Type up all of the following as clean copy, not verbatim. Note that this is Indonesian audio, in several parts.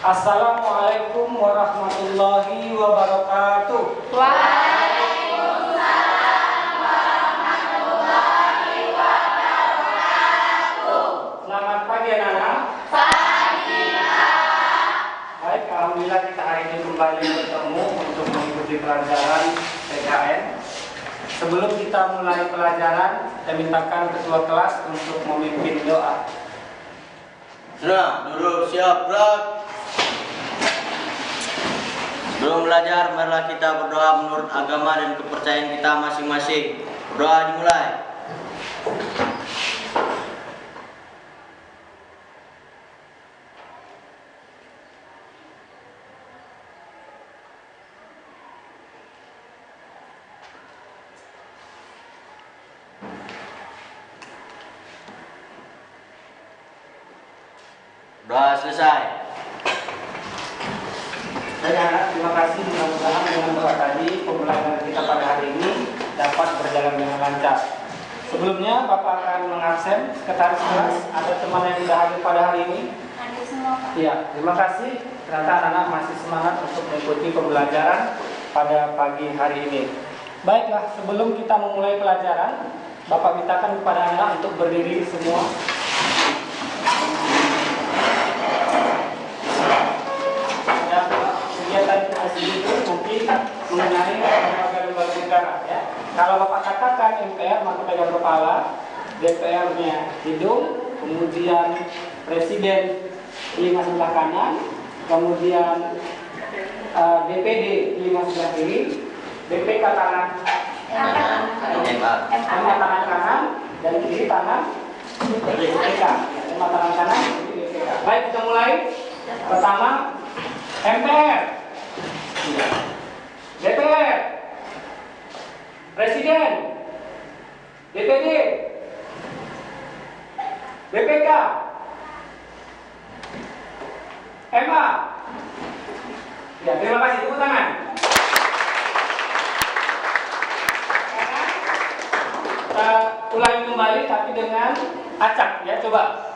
Assalamualaikum warahmatullahi wabarakatuh. Waalaikumsalam warahmatullahi wabarakatuh. Selamat pagi anak-anak. Pagi, Pak. Baik, alhamdulillah kita hari ini kembali bertemu untuk mengikuti pelajaran PKN. Sebelum kita mulai pelajaran, saya mintakan ketua kelas untuk memimpin doa. Sudah, duduk siap, gerak. Sebelum belajar, marilah kita berdoa menurut agama dan kepercayaan kita masing-masing. Doa dimulai. Doa selesai. Anak-anak, terima kasih. Mudah-mudahan dengan doa tadi pembelajaran kita pada hari ini dapat berjalan dengan lancar. Sebelumnya Bapak akan mengabsen sekretaris kelas. Ada teman yang sudah hadir pada hari ini? Hadir semua, Pak. Iya, terima kasih. Ternyata anak-anak masih semangat untuk mengikuti pembelajaran pada pagi hari ini. Baiklah, sebelum kita memulai pelajaran, Bapak mintakan kepada anak untuk berdiri semua. Kegiatan asli itu nanti mengenai lembaga-lembaga negara, ya. Kalau Bapak katakan MPR maka pegang kepala, DPR-nya hidung, kemudian Presiden telinga sebelah kanan, kemudian DPD telinga sebelah kiri, BPK tangan tangan kanan dan kiri tangan BPK. Tangan kanan kiri BPK. Baik, kita mulai. Pertama, MPR, DPR, Presiden, DPD, BPK, MA. Ya, terima kasih. Tepuk tangan. Kita ulangi kembali tapi dengan acak, ya. Coba.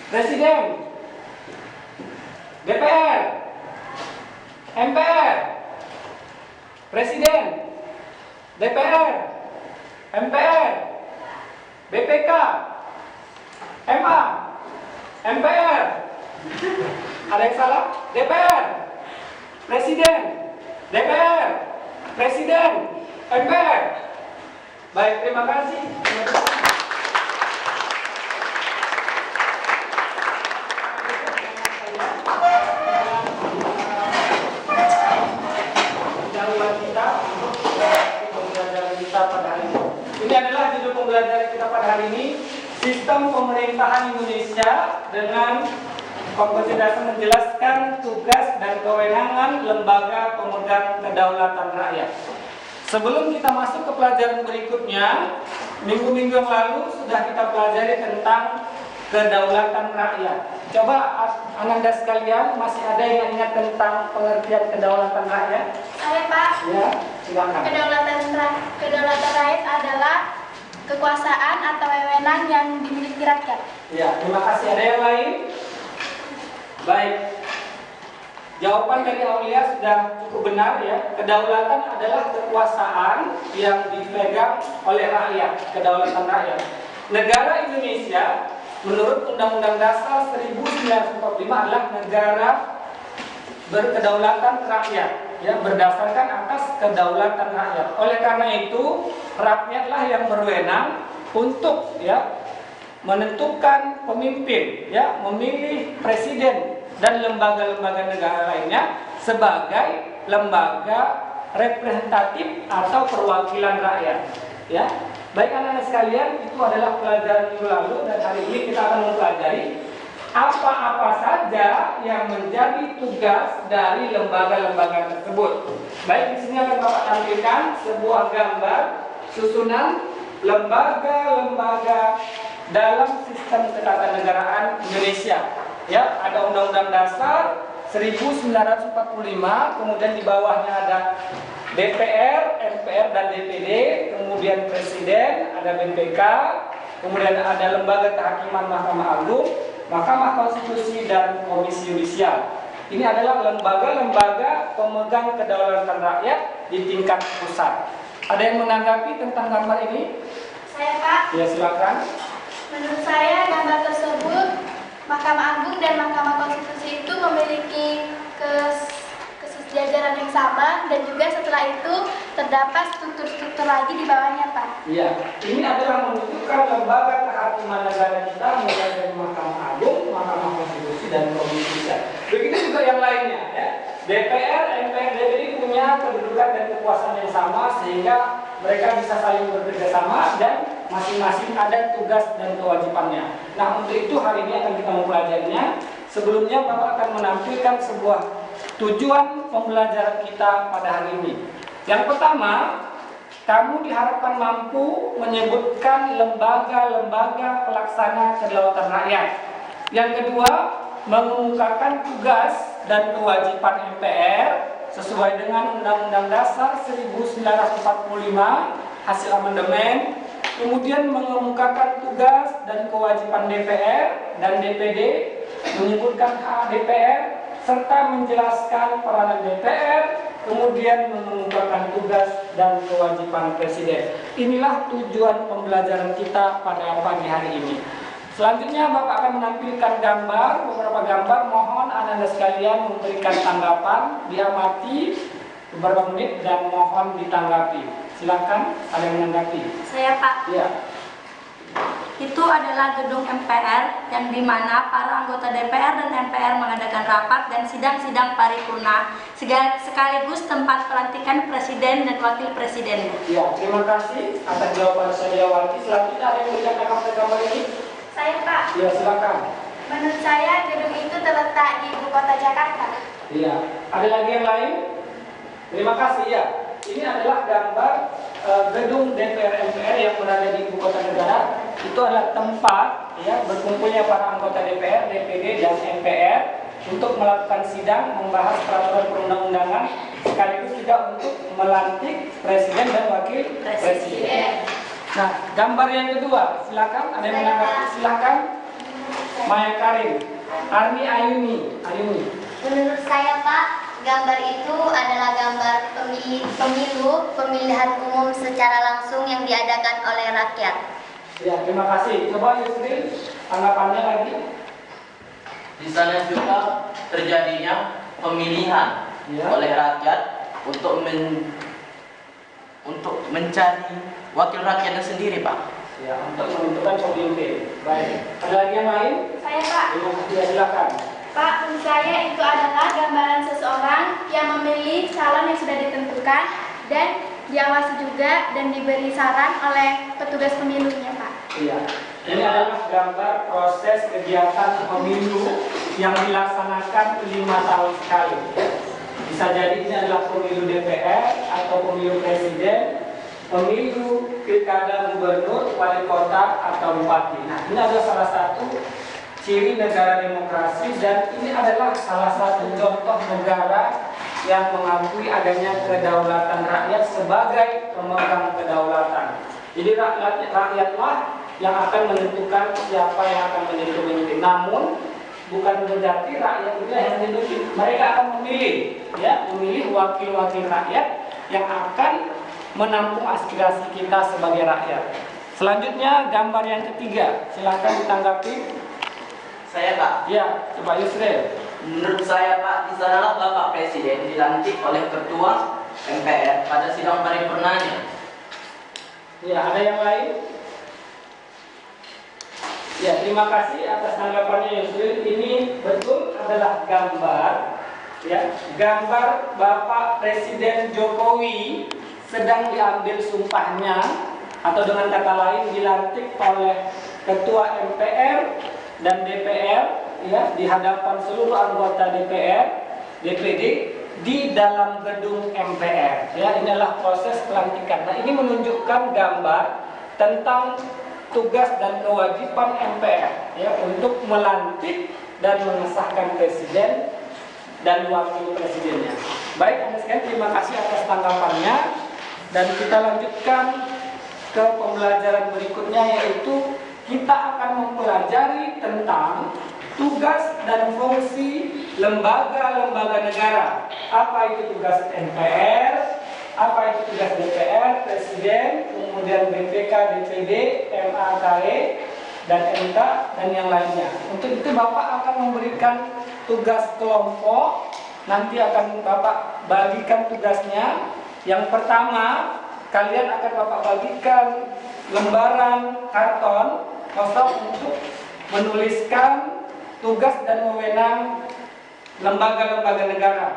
Presiden, DPR, MPR, Presiden, DPR, MPR, BPK, MA, MPR. Ada yang salah? DPR, Presiden, DPR, Presiden, MPR. Baik, terima kasih. Ini adalah judul pembelajaran kita pada hari ini, Sistem Pemerintahan Indonesia dengan kompetensi menjelaskan tugas dan kewenangan lembaga pemegang kedaulatan rakyat. Sebelum kita masuk ke pelajaran berikutnya, minggu-minggu yang lalu sudah kita pelajari tentang kedaulatan rakyat. Coba Ananda sekalian, masih ada yang ingat tentang pengertian kedaulatan rakyat? Saya, Pak. Ya, silakan. Kedaulatan rakyat adalah kekuasaan atau wewenang yang dimiliki rakyat. Ya, terima kasih. Ada yang lain? Baik. Jawaban dari Aulia sudah cukup benar, ya. Kedaulatan adalah kekuasaan yang dipegang oleh rakyat, kedaulatan rakyat. Negara Indonesia menurut Undang-Undang Dasar 1945 adalah negara berkedaulatan rakyat, ya, berdasarkan atas kedaulatan rakyat. Oleh karena itu, rakyatlah yang berwenang untuk, ya, menentukan pemimpin, ya, memilih presiden dan lembaga-lembaga negara lainnya sebagai lembaga representatif atau perwakilan rakyat, ya. Baik anak-anak sekalian, itu adalah pelajaran minggu lalu dan hari ini kita akan mempelajari apa-apa saja yang menjadi tugas dari lembaga-lembaga tersebut. Baik, di sini akan Bapak tampilkan sebuah gambar susunan lembaga-lembaga dalam sistem ketatanegaraan Indonesia. Ya, ada Undang-Undang Dasar 1945, kemudian di bawahnya ada DPR, MPR dan DPD, kemudian Presiden, ada BPK, kemudian ada lembaga kehakiman Mahkamah Agung, Mahkamah Konstitusi, dan Komisi Yudisial. Ini adalah lembaga-lembaga pemegang kedaulatan rakyat di tingkat pusat. Ada yang menanggapi tentang gambar ini? Saya, Pak. Ya, silakan. Menurut saya gambar tersebut Mahkamah Agung dan Mahkamah Konstitusi itu memiliki kesejajaran yang sama, dan juga setelah itu terdapat struktur-struktur lagi di bawahnya, Pak. Iya, ini adalah menunjukkan lembaga kehakiman negara kita mulai dari Mahkamah Agung, Mahkamah Konstitusi, dan Komisi Yudisial. Begitu juga yang lainnya, ya. DPR, MPR, DPD punya kedudukan dan kekuasaan yang sama sehingga mereka bisa saling bekerja sama dan masing-masing ada tugas dan kewajibannya. Nah, untuk itu hari ini akan kita mempelajarinya. Sebelumnya Bapak akan menampilkan sebuah tujuan pembelajaran kita pada hari ini. Yang pertama, kamu diharapkan mampu menyebutkan lembaga-lembaga pelaksana kedaulatan rakyat. Yang kedua, mengemukakan tugas dan kewajiban MPR sesuai dengan Undang-Undang Dasar 1945 hasil amandemen. Kemudian mengemukakan tugas dan kewajiban DPR dan DPD, menyebutkan hak DPR, serta menjelaskan peranan DPR, kemudian mengemukakan tugas dan kewajiban Presiden. Inilah tujuan pembelajaran kita pada pagi hari ini. Selanjutnya Bapak akan menampilkan gambar, beberapa gambar. Mohon Anda sekalian memberikan tanggapan, diamati beberapa menit dan mohon ditanggapi. Silakan, ada yang menanggapi. Saya, Pak. Ya. Itu adalah gedung MPR yang dimana para anggota DPR dan MPR mengadakan rapat dan sidang-sidang paripurna sekaligus tempat pelantikan presiden dan wakil presidennya. Ya, terima kasih atas jawaban Sadiawati. Selanjutnya ada yang memberikan tanggapan gambar ini? Saya, Pak. Ya, silakan. Menurut saya gedung itu terletak di ibu kota Jakarta. Iya. Ada lagi yang lain? Terima kasih ya. Ini adalah gambar gedung DPR MPR yang berada di ibu kota negara. Itu adalah tempat ya berkumpulnya para anggota DPR, DPD, dan MPR untuk melakukan sidang, membahas peraturan perundang-undangan, sekaligus juga untuk melantik presiden dan wakil presiden. Nah, gambar yang kedua, silakan. Ada yang menanggapi? Silakan. Maya Karim, Arni Ayuni. Menurut saya, Pak, gambar itu adalah gambar pemilihan umum secara langsung yang diadakan oleh rakyat. Ya, terima kasih. Coba Yusril, tanggapannya lagi. Di sana juga terjadinya pemilihan oleh rakyat untuk mencari wakil rakyatnya sendiri, Pak. Ya, untuk menentukan pemimpin. Baik. Ada lagi yang lain? Saya, Pak. Terima kasih. Ya, silakan. Pak, menurut saya itu adalah gambaran seseorang yang memilih calon yang sudah ditentukan dan diawasi juga dan diberi saran oleh petugas pemilunya, Pak. Iya. Ini adalah gambar proses kegiatan pemilu yang dilaksanakan 5 tahun sekali. Bisa jadi ini adalah pemilu DPR atau pemilu presiden, pemilu pilkada gubernur, wali kota, atau bupati. Nah, ini adalah salah satu ciri negara demokrasi dan ini adalah salah satu contoh negara yang mengakui adanya kedaulatan rakyat sebagai pemegang kedaulatan. Jadi rakyatlah yang akan menentukan siapa yang akan menjadi pemimpin. Namun bukan berarti rakyat itu yang menentukan. Mereka akan memilih, ya, memilih wakil-wakil rakyat yang akan menampung aspirasi kita sebagai rakyat. Selanjutnya gambar yang ketiga, silakan ditanggapi. Saya, Pak. Ya, coba Yusril. Menurut saya, Pak, di sanalah Bapak Presiden dilantik oleh Ketua MPR pada sidang paripurnanya. Ya, ada yang lain? Ya, terima kasih atas tanggapannya Yusril. Ini betul adalah gambar, ya, gambar Bapak Presiden Jokowi sedang diambil sumpahnya, atau dengan kata lain dilantik oleh Ketua MPR dan DPR, ya, di hadapan seluruh anggota DPR, DPD di dalam gedung MPR. Ya, ini adalah proses pelantikan. Nah, ini menunjukkan gambar tentang tugas dan kewajiban MPR, ya, untuk melantik dan mengesahkan presiden dan wakil presidennya. Baik, Anda sekalian, terima kasih atas tanggapannya dan kita lanjutkan ke pembelajaran berikutnya, yaitu kita akan mempelajari tentang tugas dan fungsi lembaga-lembaga negara. Apa itu tugas MPR, apa itu tugas DPR, Presiden, kemudian BPK, DPD, MA, KE, dan MK, dan yang lainnya. Untuk itu Bapak akan memberikan tugas kelompok. Nanti akan Bapak bagikan tugasnya. Yang pertama, kalian akan Bapak bagikan lembaran karton kosong untuk menuliskan tugas dan wewenang lembaga-lembaga negara.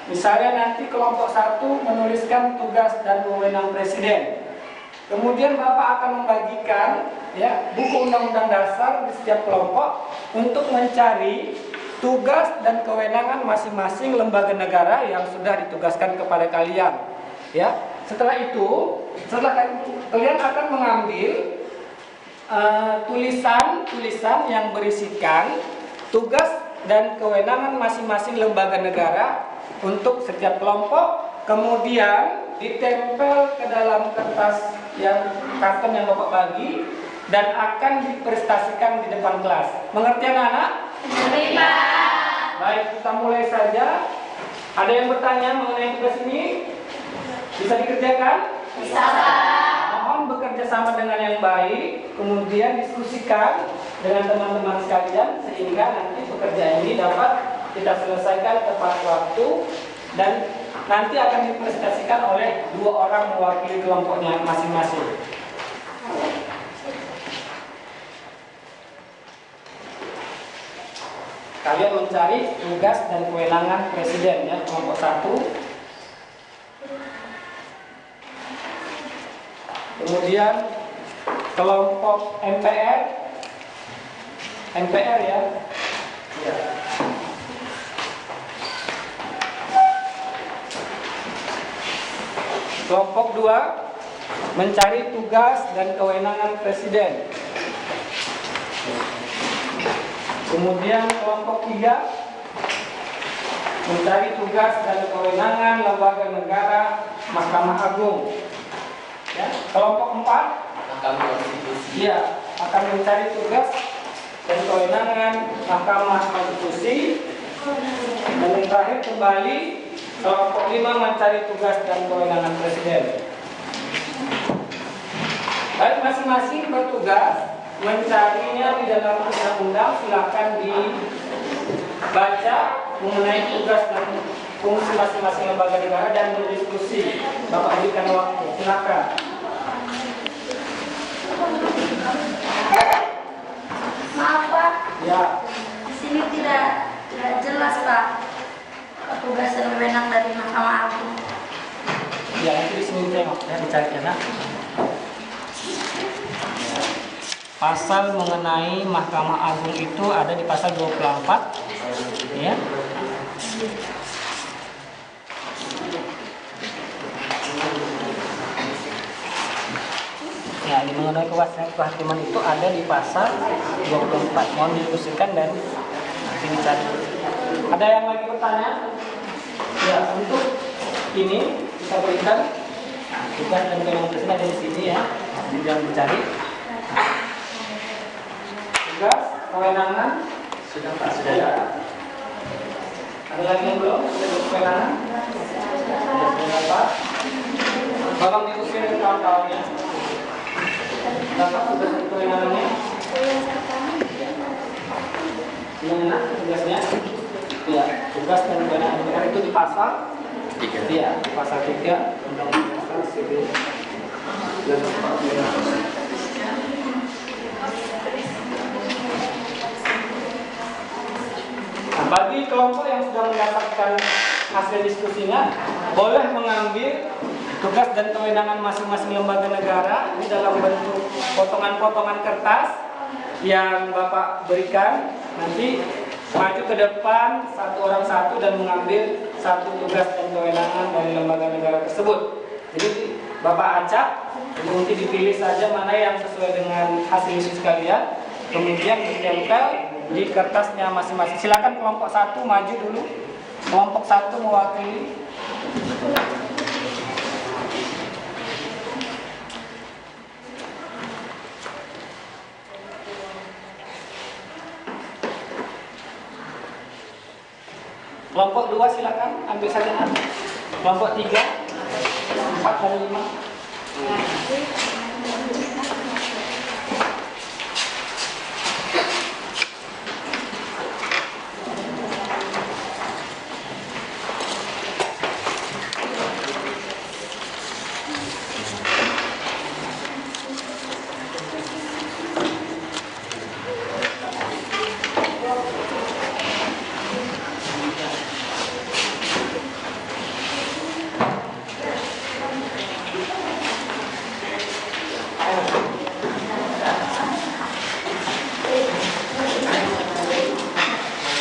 Misalnya nanti kelompok 1 menuliskan tugas dan wewenang presiden. Kemudian Bapak akan membagikan buku undang-undang dasar di setiap kelompok untuk mencari tugas dan kewenangan masing-masing lembaga negara yang sudah ditugaskan kepada kalian. Setelah itu, kalian akan mengambil tulisan yang berisikan tugas dan kewenangan masing-masing lembaga negara untuk setiap kelompok, kemudian ditempel ke dalam kertas karton yang Bapak bagi dan akan dipresentasikan di depan kelas. Mengerti anak-anak? Terima. Baik, kita mulai saja. Ada yang bertanya mengenai tugas ini? Bisa dikerjakan? Bisa. Mohon bekerja sama dengan yang baik, kemudian diskusikan dengan teman-teman sekalian sehingga nanti pekerjaan ini dapat kita selesaikan tepat waktu dan nanti akan dipresentasikan oleh 2 orang mewakili kelompoknya masing-masing. Kalian mencari tugas dan kewenangan presiden kelompok 1. Kemudian kelompok MPR ya. Kelompok 2 mencari tugas dan kewenangan presiden. Kemudian kelompok 3 mencari tugas dan kewenangan lembaga negara Mahkamah Agung. Kelompok 4 akan mencari tugas dan kewenangan Mahkamah Konstitusi. Dan yang terakhir kembali kelompok 5 mencari tugas dan kewenangan presiden. Baik, masing-masing bertugas mencarinya di dalam undang-undang. Silakan dibaca mengenai tugas dan fungsi masing-masing lembaga negara dan berdiskusi. Bapak berikan waktu, silakan. Maaf Pak, Ya, di sini tidak jelas Pak tugas dan wewenang dari Mahkamah Agung. ya nanti di sini tengok ya, dicari ya. Pasal mengenai Mahkamah Agung itu ada di pasal 24 ya. Ya, ini mengenai kehakiman itu ada di pasal 24. Mohon didiskusikan dan nanti dicari. Ada yang lagi bertanya? Ya, untuk ini kita berikan tugas dan kewenangan presiden ada di sini ya. Jangan dicari. Tugas, kewenangan sudah Pak, sudah ya. Ada lagi yang belum? Sudah kewenangan? Sudah Pak. Tolong diskusi dengan kawan-kawannya. Dapat tugas dan kewenangannya? Yang enak tugasnya? Ya, tugas dan kewenangan itu di pasal 3. Iya, pasal 3 Undang-Undang Dasar Sipil 1945. Nah, bagi kelompok yang sudah mendapatkan hasil diskusinya, boleh mengambil tugas dan kewenangan masing-masing lembaga negara ini dalam bentuk potongan-potongan kertas yang Bapak berikan. Nanti maju ke depan satu orang satu dan mengambil satu tugas dan kewenangan dari lembaga negara tersebut. Jadi Bapak acak, nanti dipilih saja mana yang sesuai dengan hasil diskusi kalian, kemudian ditempel di kertasnya masing-masing. Silakan kelompok 1 maju dulu. Kelompok 1 mewakili. Kelompok 2 silakan ambil saja nanti. Kelompok 3 4 dari 5.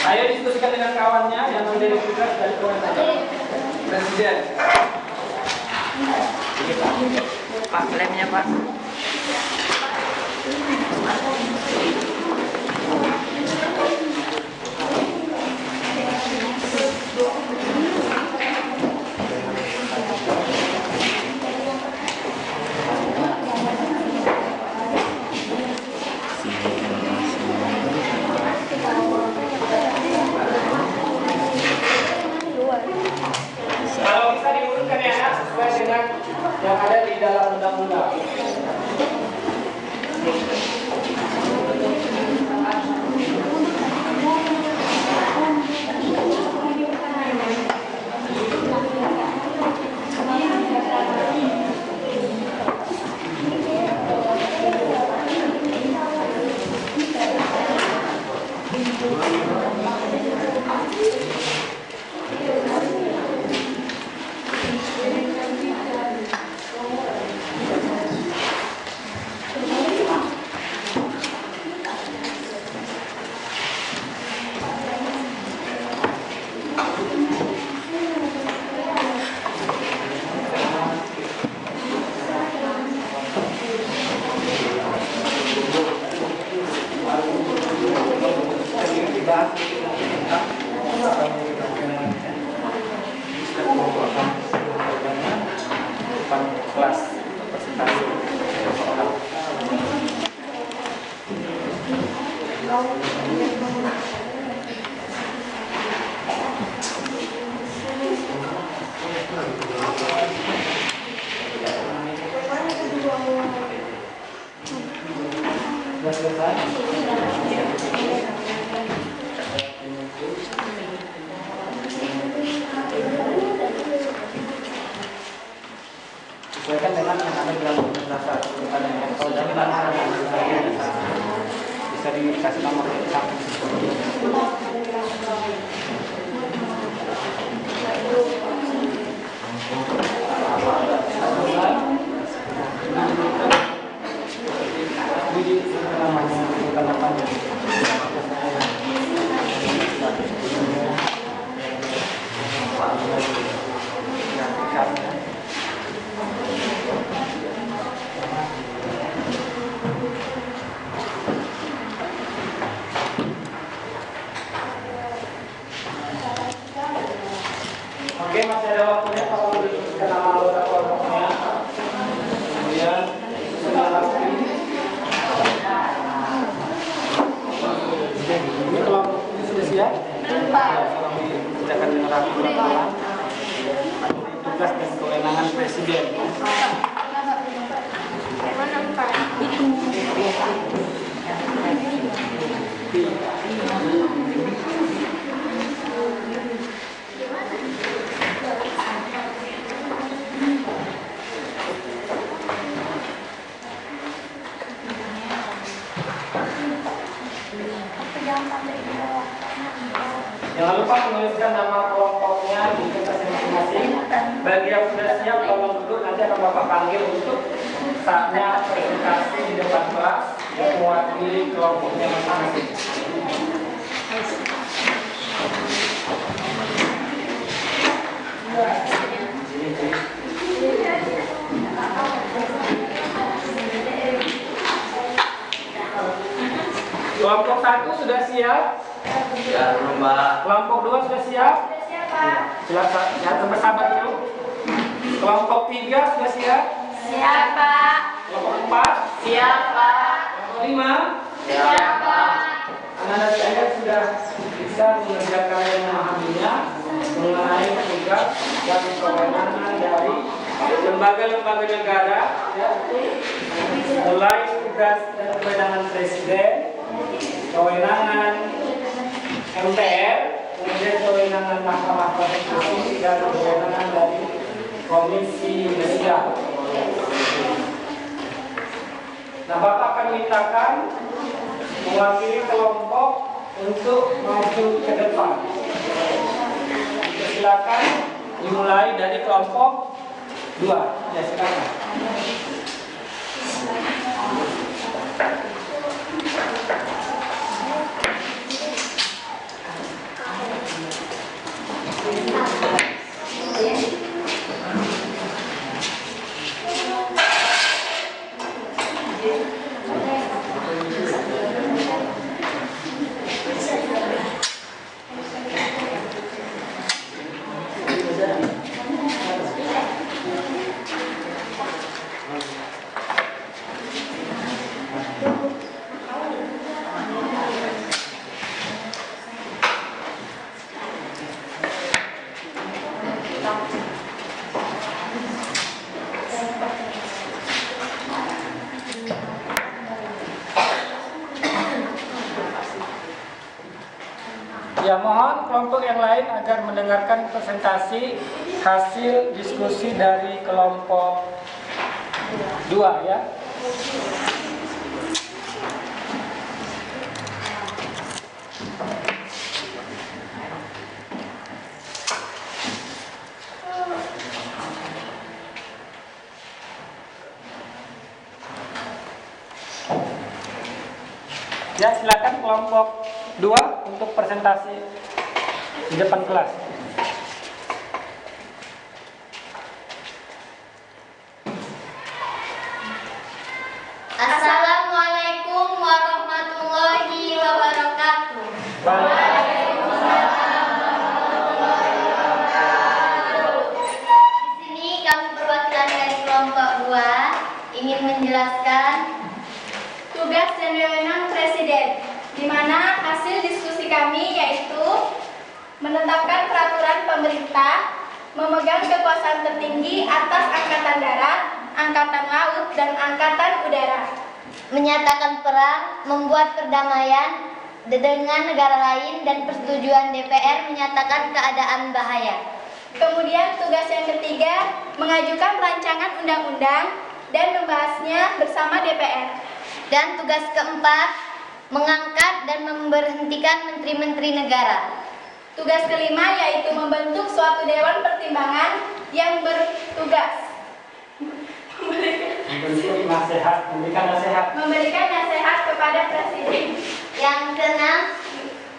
Ayo diskusikan dengan kawannya yang menjadi tugas dari Presiden. Pak, lemnya Pak. Kalau bisa diurutkan ya nak, sesuai dengan yang ada di dalam undang-undang. Kelas presentasi seorang. Sudah selesai? Sesuaikan dengan yang ada di dalam dasar urutan yang kalau jangan bisa dikasih nomor lengkap. Oke, masih ada waktunya kalau dituliskan nama anggota kelompoknya. Kemudian sudah pasti. Ini kelompok ini sudah siap? Kita akan dengar laporan tugas dan kewenangan Presiden. Jangan lupa menuliskan nama kelompoknya di kertas masing-masing. Bagi yang sudah siap, tolong duduk, nanti akan Bapak panggil untuk saatnya presentasi di depan kelas yang mewakili kelompoknya masing-masing. Kelompok 1 sudah siap? Ya, Mbak. Kelompok 2 sudah siap? Sudah siap, Pak. Silakan, ya bersabar dulu. Kelompok 3 sudah siap? Siap, Pak. Kelompok 4? Siap, Pak. Kelompok 5? Siap, Pak. Anak-anak saya sudah bisa mengerjakan yang memahaminya. mengenai tugas dan kewenangan dari lembaga-lembaga negara, ya, mulai tugas dan kewenangan Presiden, kewenangan MPR, kemudian kewenangan Mahkamah Konstitusi dan kewenangan dari Komisi Yudisial. Nah, Bapak akan mintakan mewakili kelompok untuk maju ke depan. Silakan dimulai dari kelompok 2. Ya, silakan. Ya, mohon kelompok yang lain agar mendengarkan presentasi hasil diskusi dari kelompok 2, ya. Ya, silakan kelompok 2 untuk presentasi di depan kelas. Assalamualaikum warahmatullahi wabarakatuh. Di sini kami perwakilan dari kelompok 2 ingin menjelaskan Tugas dan wewenang Presiden, di mana hasil diskusi kami yaitu menetapkan peraturan pemerintah, memegang kekuasaan tertinggi atas angkatan darat, angkatan laut, dan angkatan udara, menyatakan perang, membuat perdamaian dengan negara lain, dan persetujuan DPR menyatakan keadaan bahaya. Kemudian tugas yang ketiga, mengajukan rancangan undang-undang dan membahasnya bersama DPR. Dan tugas keempat, mengangkat dan memberhentikan menteri-menteri negara. Tugas kelima yaitu membentuk suatu dewan pertimbangan yang bertugas memberikan nasihat kepada Presiden. Yang keenam,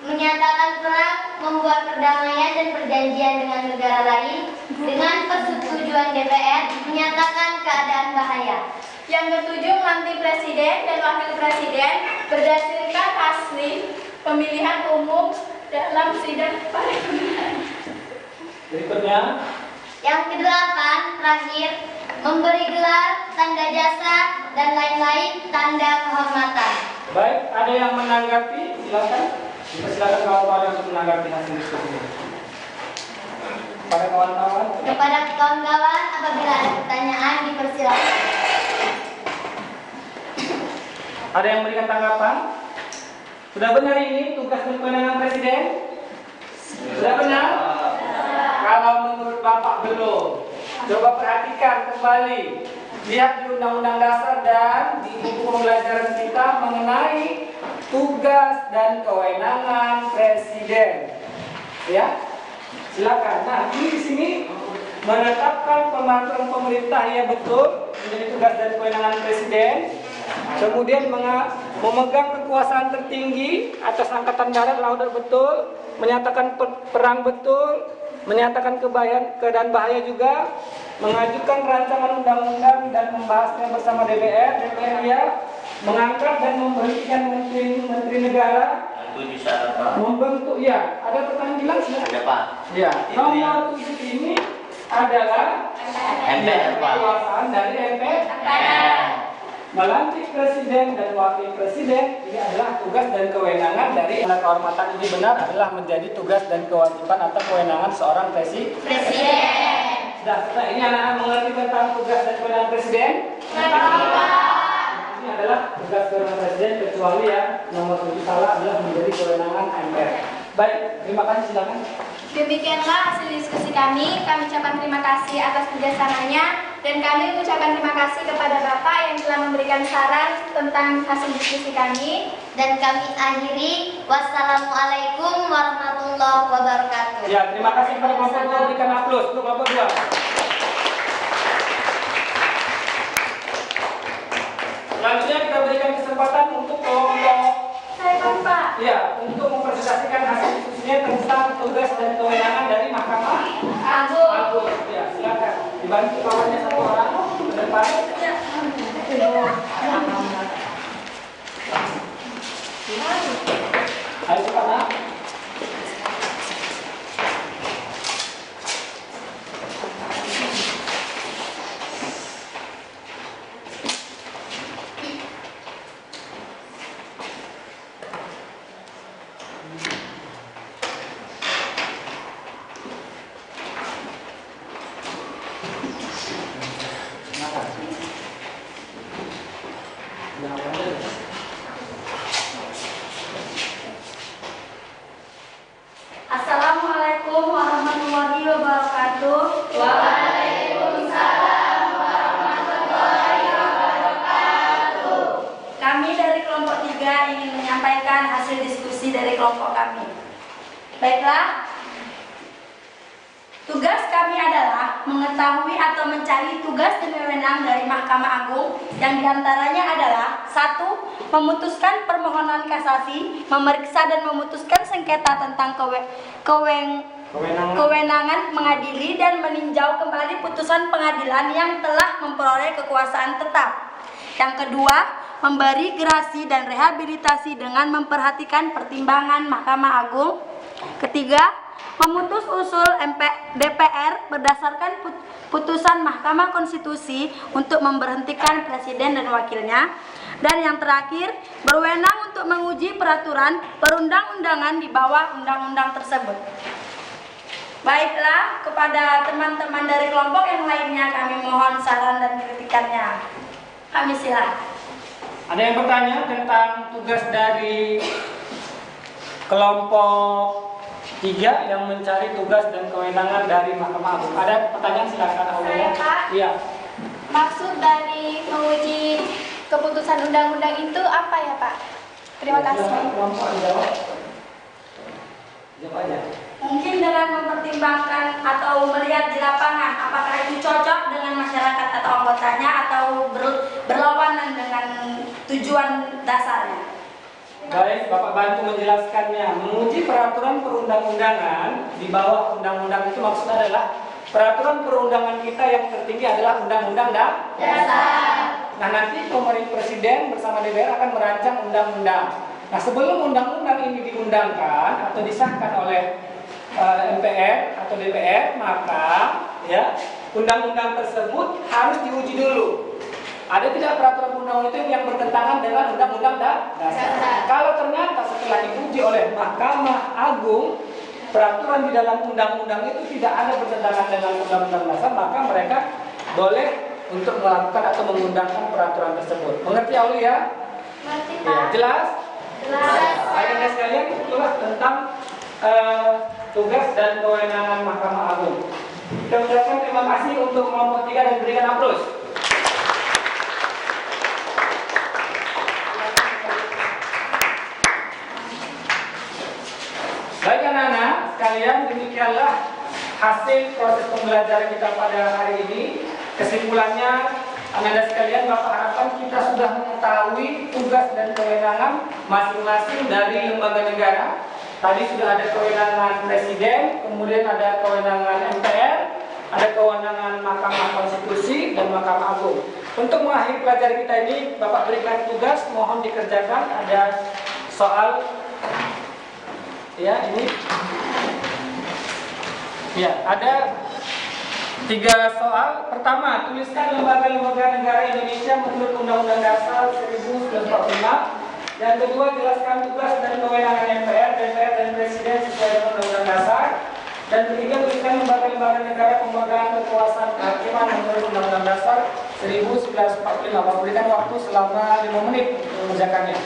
menyatakan perang, membuat perdamaian dan perjanjian dengan negara lain, dengan persetujuan DPR menyatakan keadaan bahaya. Yang ketujuh, melantik Presiden dan Wakil Presiden berdasarkan hasil pemilihan umum dalam sidang paripurna. Berikutnya, Yang kedelapan, terakhir, memberi gelar, tanda jasa, dan lain-lain tanda kehormatan. baik, ada yang menanggapi? Silakan. Silakan kawan-kawan untuk menanggapi hasil diskusi ini. Pada kawan-kawan. Kepada kawan-kawan, apabila ada pertanyaan, dipersilakan. Ada yang memberikan tanggapan? Sudah benar ini tugas dan kewenangan Presiden? Sudah benar? Kalau menurut Bapak belum, coba perhatikan kembali. Lihat di Undang-Undang Dasar dan di buku pembelajaran kita mengenai tugas dan kewenangan Presiden. Ya, silakan. Nah, ini di sini menetapkan pembantuan pemerintah, ya betul, menjadi tugas dan kewenangan Presiden. Kemudian memegang kekuasaan tertinggi atas angkatan darat, laut, betul, menyatakan perang, betul, menyatakan keadaan bahaya juga, mengajukan rancangan undang-undang dan membahasnya bersama DPR, ya, mengangkat dan memberhentikan menteri negara, membentuk, ya, ada pertanyaan bilang silakan. Ada Pak. Ya, Itu nomor 7 ini adalah MPR Pak. kekuasaan dari MPR. melantik presiden dan wakil presiden. Ini adalah tugas dan kewenangan dari kehormatan ini benar adalah menjadi tugas dan kewajiban atau kewenangan seorang presiden. Sudah ini anak-anak mengerti tentang tugas dan kewenangan presiden? Ini adalah tugas kewenangan presiden kecuali yang nomor 7 salah adalah menjadi kewenangan MPR. Baik, terima kasih, silakan. Demikianlah hasil diskusi kami. Kami ucapkan terima kasih atas kerjasamanya dan kami mengucapkan terima kasih kepada Bapak yang telah memberikan saran tentang hasil diskusi kami. Dan kami akhiri, wassalamualaikum warahmatullahi wabarakatuh. Ya, terima kasih kepada kelompok 2, berikan aplaus untuk kelompok 2. Selanjutnya kita berikan kesempatan untuk kelompok Pak. ya, untuk mempresentasikan hasil diskusinya tentang tugas dan kewenangan dari Mahkamah Agung. Ya, silakan. Dibantu kawannya satu orang ke depan. Ayo cepat, Nak. Assalamualaikum warahmatullahi wabarakatuh. Kami dari kelompok 3 ingin menyampaikan hasil diskusi dari kelompok kami. Baiklah, tugas kami adalah mengetahui atau mencari tugas dan wewenang dari Mahkamah Agung yang diantaranya adalah 1. Memutuskan permohonan kasasi, memeriksa dan memutuskan sengketa tentang kewenangan mengadili dan meninjau kembali putusan pengadilan yang telah memperoleh kekuasaan tetap. Yang kedua, memberi gerasi dan rehabilitasi dengan memperhatikan pertimbangan Mahkamah Agung. Ketiga, memutus usul DPR berdasarkan putusan Mahkamah Konstitusi untuk memberhentikan presiden dan wakilnya. Dan yang terakhir, berwenang untuk menguji peraturan perundang-undangan di bawah undang-undang tersebut. Baiklah, kepada teman-teman dari kelompok yang lainnya kami mohon saran dan kritikannya. Kami silakan. Ada yang bertanya tentang tugas dari kelompok 3 yang mencari tugas dan kewenangan dari Mahkamah Agung? Ada pertanyaan, silakan Aulia. Pak. Iya. Maksud dari menguji keputusan undang-undang itu apa ya, Pak? Terima kasih. Silakan kelompok jawab. Jawab aja. Mungkin dengan mempertimbangkan atau melihat di lapangan apakah itu cocok dengan masyarakat atau anggotanya atau berlawanan dengan tujuan dasarnya. Baik, Bapak bantu menjelaskannya. Menguji peraturan perundang-undangan di bawah undang-undang itu maksudnya adalah peraturan perundangan kita yang tertinggi adalah undang-undang dasar. Nah, nanti pemerintah presiden bersama DPR akan merancang undang-undang. Nah, sebelum undang-undang ini diundangkan atau disahkan oleh MPR atau DPR, maka ya undang-undang tersebut harus diuji dulu. Ada tidak peraturan undang-undang itu yang bertentangan dengan undang-undang dasar? Kalau ternyata setelah diuji oleh Mahkamah Agung, peraturan di dalam undang-undang itu tidak ada bertentangan dengan undang-undang dasar, maka mereka boleh untuk melakukan atau mengundangkan peraturan tersebut. Mengerti Aulia? Mengerti, Ya, Pak. jelas? Jelas. Ayat sekalian, itulah tentang tugas dan kewenangan Mahkamah Agung. Kita ucapkan terima kasih untuk kelompok 3 dan berikan aplaus. Baik anak-anak sekalian, demikianlah hasil proses pembelajaran kita pada hari ini. Kesimpulannya, anak-anak sekalian, Bapak harapkan kita sudah mengetahui tugas dan kewenangan masing-masing dari lembaga negara. Tadi sudah ada kewenangan presiden, kemudian ada kewenangan MPR, ada kewenangan Mahkamah Konstitusi dan Mahkamah Agung. Untuk mengakhiri pelajaran kita ini, Bapak berikan tugas, mohon dikerjakan. Ada soal, ya ini, ya ada 3 soal. Pertama, tuliskan lembaga-lembaga negara Indonesia menurut Undang-Undang Dasar 1945. Yang kedua, jelaskan tugas dan kewenangan MPR, DPR, dan Presiden sesuai dengan Undang-Undang Dasar. Dan ketiga, tuliskan lembaga-lembaga negara pemegang kekuasaan kehakiman menurut Undang-Undang Dasar 1945. Bapak berikan waktu selama 5 menit untuk mengerjakannya.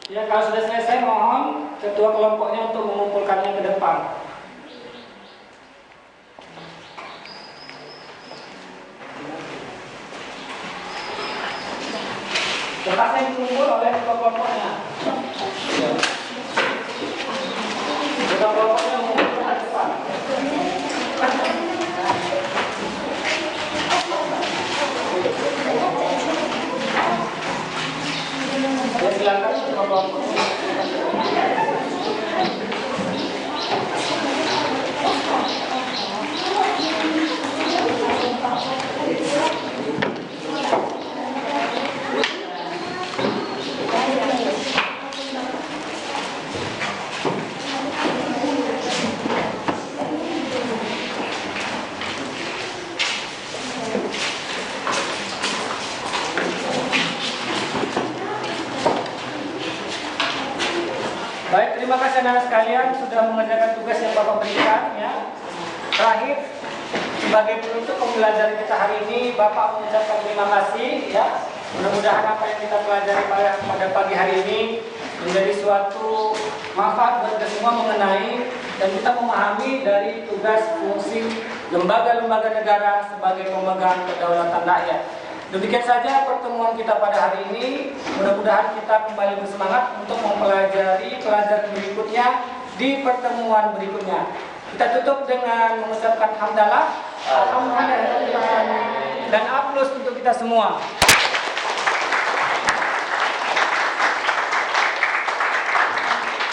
Ya, kalau sudah selesai, mohon ketua kelompoknya untuk mengumpulkannya ke depan. Berkasnya dikumpul oleh ketua kelompoknya. Ya. Ketua kelompoknya mengumpulkan ke depan. Ya, silakan ketua kelompok. Baik, terima kasih anak-anak sekalian sudah mengerjakan tugas yang Bapak berikan. Ya. Terakhir, sebagai penutup pembelajaran kita hari ini, Bapak mengucapkan terima kasih. Ya. Mudah-mudahan apa yang kita pelajari pada pagi hari ini menjadi suatu manfaat buat kita semua mengenai dan kita memahami dari tugas fungsi lembaga-lembaga negara sebagai pemegang kedaulatan rakyat. Demikian saja pertemuan kita pada hari ini. Mudah-mudahan kita kembali bersemangat untuk mempelajari pelajaran berikutnya di pertemuan berikutnya. Kita tutup dengan mengucapkan hamdalah, alhamdulillah, dan aplaus untuk kita semua.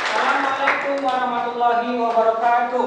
Assalamualaikum warahmatullahi wabarakatuh.